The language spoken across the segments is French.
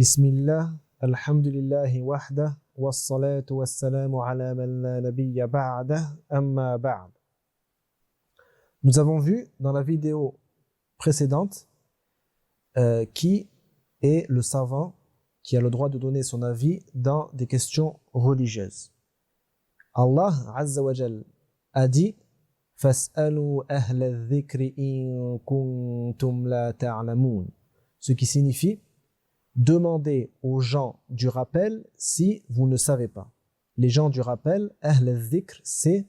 Bismillah, alhamdulillahi wahdah, wassalatu wassalamu ala man la nabiyya ba'dah, amma ba'd. Nous avons vu dans la vidéo précédente qui est le savant qui a le droit de donner son avis dans des questions religieuses. Allah Azza wa Jal a dit Fas'alu ahla dhikri in kuntum la ta'lamun, ce qui signifie demandez aux gens du rappel si vous ne savez pas. Les gens du rappel, ahl dhikr, c'est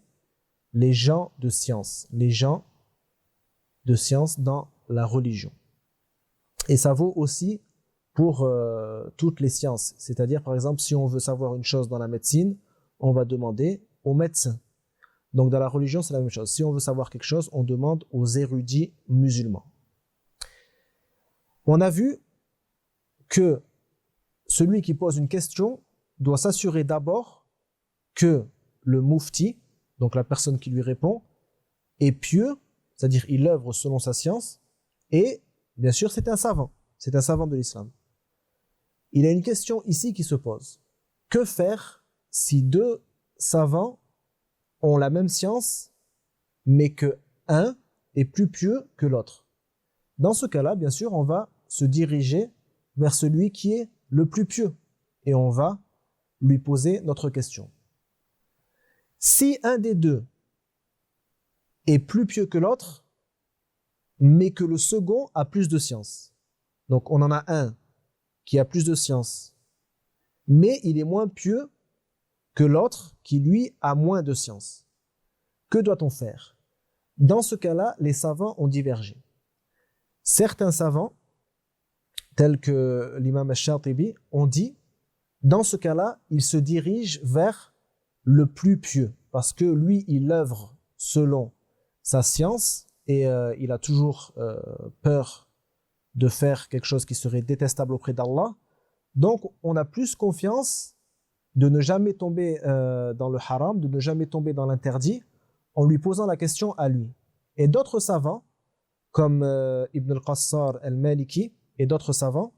les gens de science, les gens de science dans la religion. Et ça vaut aussi pour toutes les sciences. C'est-à-dire, par exemple, si on veut savoir une chose dans la médecine, on va demander aux médecins. Donc dans la religion, c'est la même chose. Si on veut savoir quelque chose, on demande aux érudits musulmans. On a vu que celui qui pose une question doit s'assurer d'abord que le mufti, donc la personne qui lui répond, est pieux, c'est-à-dire il œuvre selon sa science, et bien sûr c'est un savant de l'islam. Il y a une question ici qui se pose. Que faire si deux savants ont la même science, mais que un est plus pieux que l'autre? Dans ce cas-là, bien sûr, on va se diriger vers celui qui est le plus pieux et on va lui poser notre question. Si un des deux est plus pieux que l'autre, mais que le second a plus de science, donc on en a un qui a plus de science, mais il est moins pieux que l'autre qui lui a moins de science, que doit-on faire? Dans ce cas-là, les savants ont divergé. Certains savants, tels que l'imam al-Shatibi, ont dit, dans ce cas-là, il se dirige vers le plus pieux, parce que lui, il œuvre selon sa science, et il a toujours peur de faire quelque chose qui serait détestable auprès d'Allah. Donc, on a plus confiance de ne jamais tomber dans le haram, de ne jamais tomber dans l'interdit, en lui posant la question à lui. Et d'autres savants, comme Ibn al-Qassar al-Maliki, et d'autres savants,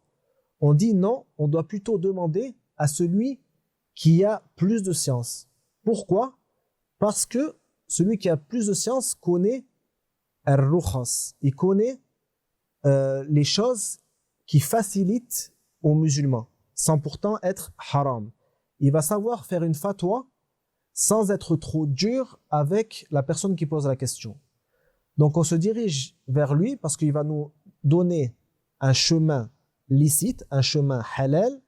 ont dit non, on doit plutôt demander à celui qui a plus de science. Pourquoi? Parce que celui qui a plus de science connaît al-rukhas, il connaît les choses qui facilitent aux musulmans, sans pourtant être haram. Il va savoir faire une fatwa sans être trop dur avec la personne qui pose la question. Donc on se dirige vers lui parce qu'il va nous donner un chemin licite, un chemin halal,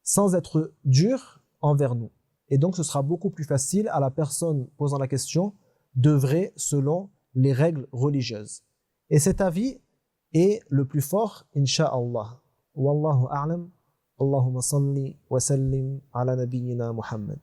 sans être dur envers nous. Et donc ce sera beaucoup plus facile à la personne posant la question d'œuvrer selon les règles religieuses. Et cet avis est le plus fort, insha'Allah. Wallahu a'lam. Allahumma salli wa sallim ala nabiyyina Muhammad.